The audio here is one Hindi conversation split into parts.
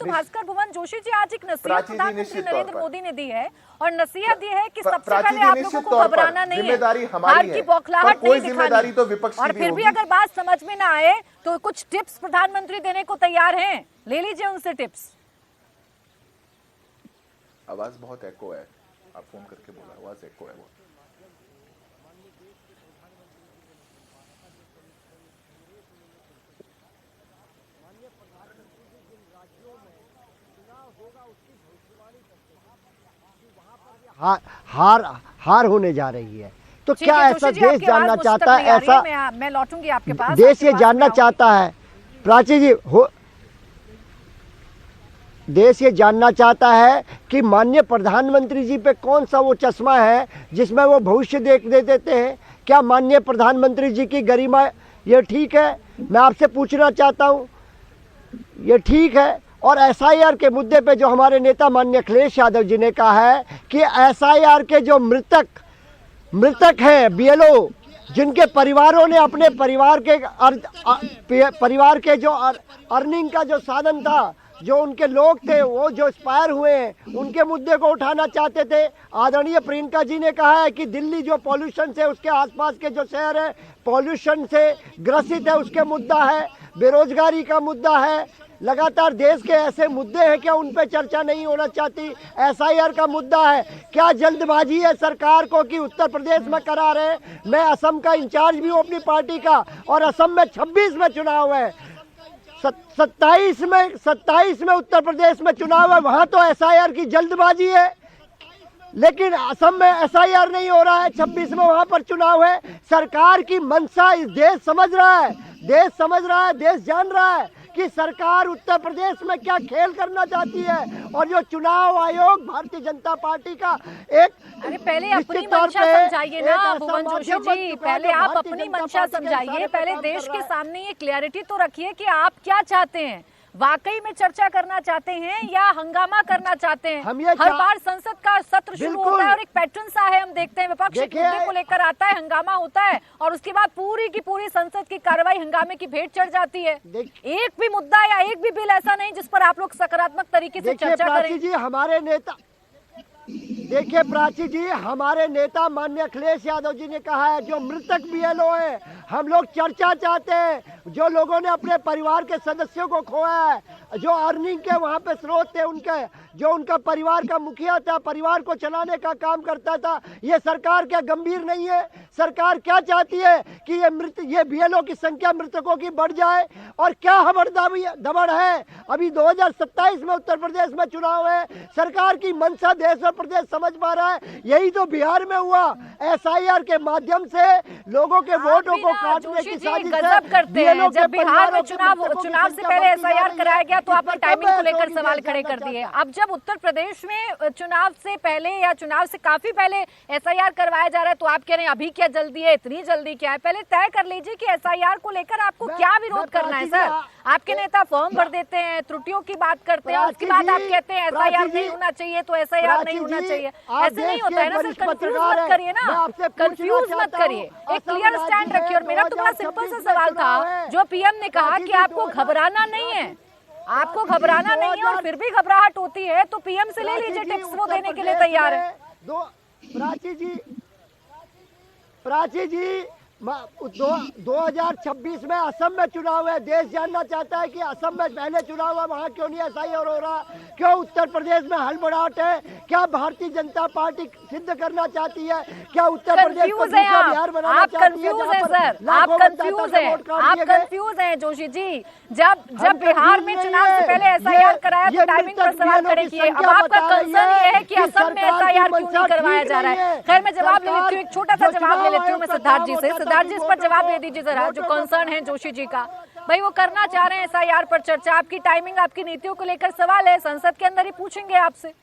भास्कर भुवन जोशी जी, आज एक नसीहत प्रधानमंत्री नरेंद्र मोदी ने दी है और नसीहत दी है कि सबसे पहले आप लोगों को घबराना नहीं है, हार की बौखलाहट नहीं दिखानी, और फिर भी अगर बात समझ में ना आए तो कुछ टिप्स प्रधानमंत्री देने को तैयार हैं, ले लीजिए उनसे टिप्स। आवाज बहुत एको है, आप फोन करके बोला आवाज एको है बहुत। हार होने जा रही है, तो क्या ऐसा देश जानना चाहता है? ऐसा मैं लौटूंगी आपके पास। देश ये जानना चाहता है, प्राची जी देश ये जानना चाहता है कि माननीय प्रधानमंत्री जी पे कौन सा वो चश्मा है जिसमें वो भविष्य देख देते हैं। क्या माननीय प्रधानमंत्री जी की गरिमा ये ठीक है? मैं आपसे पूछना चाहता हूँ, ये ठीक है? और एसआईआर के मुद्दे पे जो हमारे नेता माननीय अखिलेश यादव जी ने कहा है कि एसआईआर के जो मृतक हैं बीएलओ, जिनके परिवारों ने अपने परिवार के जो अर्निंग का जो साधन था, जो उनके लोग थे, वो जो एक्सपायर हुए हैं, उनके मुद्दे को उठाना चाहते थे। आदरणीय प्रियंका जी ने कहा है कि दिल्ली जो पॉल्यूशन से, उसके आसपास के जो शहर है पॉल्यूशन से ग्रसित है, उसके मुद्दा है, बेरोजगारी का मुद्दा है। लगातार देश के ऐसे मुद्दे हैं, क्या उन पे चर्चा नहीं होना चाहती? एसआईआर का मुद्दा है, क्या जल्दबाजी है सरकार को कि उत्तर प्रदेश में करा रहे? मैं असम का इंचार्ज भी हूँ अपनी पार्टी का, और असम में 26 में चुनाव है, 27 में उत्तर प्रदेश में चुनाव है, वहां तो एसआईआर की जल्दबाजी है, लेकिन असम में एसआईआर नहीं हो रहा है, 26 में वहां पर चुनाव है। सरकार की मंशा इस देश समझ रहा है, देश जान रहा है कि सरकार उत्तर प्रदेश में क्या खेल करना चाहती है। और जो चुनाव आयोग भारतीय जनता पार्टी का एक, अरे पहले अपनी मंशा समझाइए ना भुवन जोशी जी, पहले आप अपनी मंशा समझाइए, पहले देश के सामने ये क्लैरिटी तो रखिए कि आप क्या चाहते हैं, वाकई में चर्चा करना चाहते हैं या हंगामा करना चाहते हैं? हर बार संसद का सत्र शुरू होता है और एक पैटर्न सा है, हम देखते हैं विपक्ष मुद्दे को लेकर आता है, हंगामा होता है और उसके बाद पूरी की पूरी संसद की कार्रवाई हंगामे की भेंट चढ़ जाती है। एक भी मुद्दा या एक भी बिल ऐसा नहीं जिस पर आप लोग सकारात्मक तरीके से चर्चा करें। देखिए प्राची जी, हमारे नेता माननीय अखिलेश यादव जी ने कहा है जो मृतक बीएलओ है, हम लोग चर्चा चाहते हैं, जो लोगों ने अपने परिवार के सदस्यों को खोया है, जो अर्निंग के वहाँ पे स्रोत थे उनके, जो उनका परिवार का मुखिया था, परिवार को चलाने का काम करता था, ये सरकार क्या गंभीर नहीं है? सरकार क्या चाहती है कि ये बीएलओ की संख्या मृतकों की बढ़ जाए? और क्या दबड़ है? अभी 2027 में उत्तर प्रदेश में चुनाव है, सरकार की मंशा देश और प्रदेश समझ पा रहा है। यही तो बिहार में हुआ, एसआईआर के माध्यम से लोगों के वोटों को काटने की साजिश गजब करते हैं। जब बिहार में चुनाव से पहले एसआईआर कराया गया तो आपने टाइमिंग को लेकर सवाल खड़े कर दिए। अब जब उत्तर प्रदेश में चुनाव से पहले या चुनाव से काफी पहले एसआईआर करवाया जा रहा है तो आप कह रहे हैं अभी क्या जल्दी है, इतनी जल्दी क्या है? पहले तय कर लीजिए कि एसआईआर को लेकर आपको क्या विरोध करना है। सर, आपके नेता फॉर्म भर देते हैं, त्रुटियों की बात करते हैं, उसके बाद आप कहते हैं एसआईआर नहीं होना चाहिए तो एसआईआर नहीं होना चाहिए। ऐसे नहीं होता है ना सर, कंफ्यूज मत करिए ना, कंफ्यूज मत करिए, एक क्लियर स्टैंड रखिए। और मेरा तो बड़ा सिंपल सा सवाल था, जो पीएम ने कहा कि आपको घबराना नहीं है, आपको घबराना नहीं है और फिर भी घबराहट होती है तो पीएम से ले लीजिए टिप्स, वो देने के लिए तैयार है। प्राची जी 2026 में असम में चुनाव है, देश जानना चाहता है कि असम में पहले चुनाव है, वहाँ क्यों नहीं एसआईआर हो रहा? क्यों उत्तर प्रदेश में हड़बड़ाहट है? क्या भारतीय जनता पार्टी सिद्ध करना चाहती है? क्या उत्तर प्रदेश को दूसरा बिहार बनाना चाहती है? कंफ्यूज है सर, आप कंफ्यूज हैं जोशी जी। जब बिहार में चुनाव से पहले एसआईआर कराया तो टाइमिंग पर सवाल खड़े किए। अब आपका कंसर्न ये है कि असम में एसआईआर क्यों नहीं करवाया जा रहा है? खैर मैं जवाब ले लेती हूँ, एक छोटा सा जवाब ले लेती हूँ मैं सिद्धार्थ जी से। सिद्धार्थ जी इस पर जवाब दे दीजिए जरा, जो कंसर्न है जोशी जी का। भाई वो करना चाह रहे हैं एसआईआर पर चर्चा, आपकी टाइमिंग, आपकी नीतियों को लेकर सवाल है, संसद के अंदर ही पूछेंगे आपसे।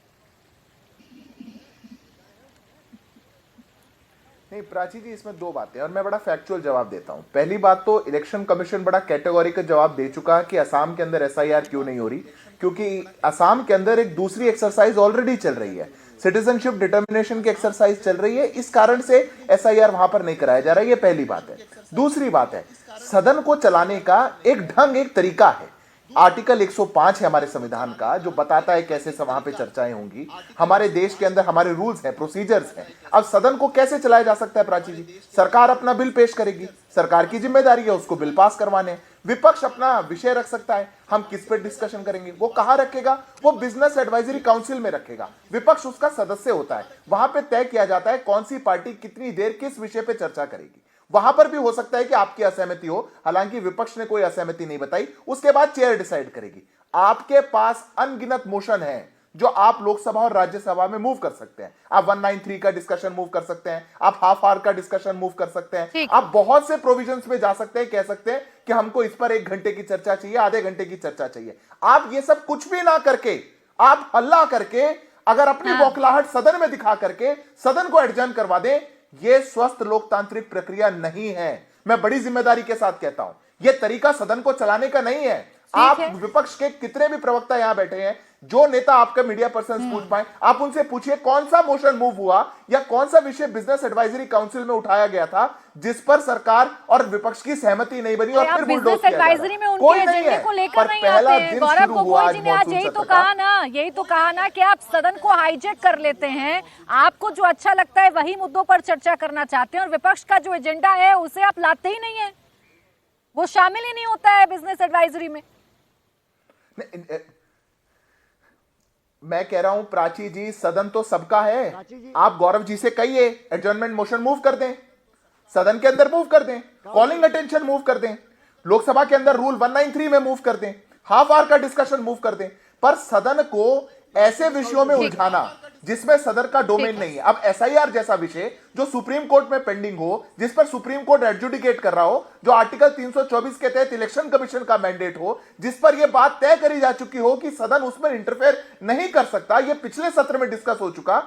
नहीं प्राची जी, इसमें दो बातें और मैं बड़ा फैक्चुअल जवाब देता हूं। पहली बात तो इलेक्शन कमीशन बड़ा कैटेगोरिकल जवाब दे चुका है कि असम के अंदर एसआईआर क्यों नहीं हो रही, क्योंकि असम के अंदर एक दूसरी एक्सरसाइज ऑलरेडी चल रही है, सिटीजनशिप डिटर्मिनेशन की एक्सरसाइज चल रही है, इस कारण से एसआईआर वहां पर नहीं कराया जा रहा है। ये पहली बात है। दूसरी बात है, सदन को चलाने का एक ढंग, एक तरीका है आर्टिकल 105 है हमारे संविधान का, जो बताता है कैसे वहां पे चर्चाएं होंगी। हमारे देश के अंदर हमारे रूल्स हैं, प्रोसीजर्स हैं। अब सदन को कैसे चलाया जा सकता है प्राची जी? सरकार अपना बिल पेश करेगी, सरकार की जिम्मेदारी है उसको बिल पास करवाने। विपक्ष अपना विषय रख सकता है, हम किस पे डिस्कशन करेंगे, वो कहां रखेगा? वो बिजनेस एडवाइजरी काउंसिल में रखेगा। विपक्ष उसका सदस्य होता है, वहां पे तय किया जाता है कौन सी पार्टी कितनी देर किस विषय पे चर्चा करेगी। वहां पर भी हो सकता है कि आपकी असहमति हो, हालांकि विपक्ष ने कोई असहमति नहीं बताई, उसके बाद चेयर डिसाइड करेगी। आपके पास अनगिनत मोशन है जो आप लोकसभा और राज्यसभा में मूव कर सकते हैं। आप 193 का डिस्कशन मूव कर सकते हैं, आप हाफ आवर का डिस्कशन मूव कर सकते हैं, आप बहुत से प्रोविजंस में जा सकते हैं, कह सकते हैं कि हमको इस पर 1 घंटे की चर्चा चाहिए, आधे घंटे की चर्चा चाहिए। आप ये सब कुछ भी ना करके, आप हल्ला करके, अगर अपनी बौखलाहट सदन में दिखा करके सदन को एडजर्न करवा दें, यह स्वस्थ लोकतांत्रिक प्रक्रिया नहीं है। मैं बड़ी जिम्मेदारी के साथ कहता हूं, यह तरीका सदन को चलाने का नहीं है। आप विपक्ष के कितने भी प्रवक्ता यहां बैठे हैं, जो नेता आपका मीडिया पर्सन पूछ पाए, आप उनसे पूछिए कौन सा मोशन मूव हुआ या कौन सा विषय बिजनेस एडवाइजरी काउंसिल में उठाया गया था जिस पर सरकार और विपक्ष की सहमति नहीं बनी और फिर बुलडोज किया जा रहा है। कोई एजेंडे को लेकर नहीं आते। गौरव गोगोई जी ने आज यही तो कहा ना कि आप सदन को हाईजैक कर लेते हैं, आपको जो अच्छा लगता है वही मुद्दों पर चर्चा करना चाहते हैं और विपक्ष का जो एजेंडा है उसे आप लाते ही नहीं है, वो शामिल ही नहीं होता है बिजनेस एडवाइजरी में। मैं कह रहा हूं प्राची जी, सदन तो सबका है। आप गौरव जी से कहिए एडजर्नमेंट मोशन मूव कर दें, सदन के अंदर मूव कर दें, कॉलिंग अटेंशन मूव कर दें, लोकसभा के अंदर रूल 193 में मूव कर दें, हाफ आवर का डिस्कशन मूव कर दें। पर सदन को ऐसे विषयों में उलझाना जिसमें सदन का डोमेन नहीं है। अब एसआईआर जैसा विषय जो सुप्रीम कोर्ट में पेंडिंग हो, जिस पर सुप्रीम कोर्ट एडजुडिकेट कर रहा हो, जो आर्टिकल 324 के तहत इलेक्शन कमीशन का मैंडेट हो, जिस पर यह बात तय करी जा चुकी हो कि सदन उसमें इंटरफेयर नहीं कर सकता, यह पिछले सत्र में डिस्कस हो चुका।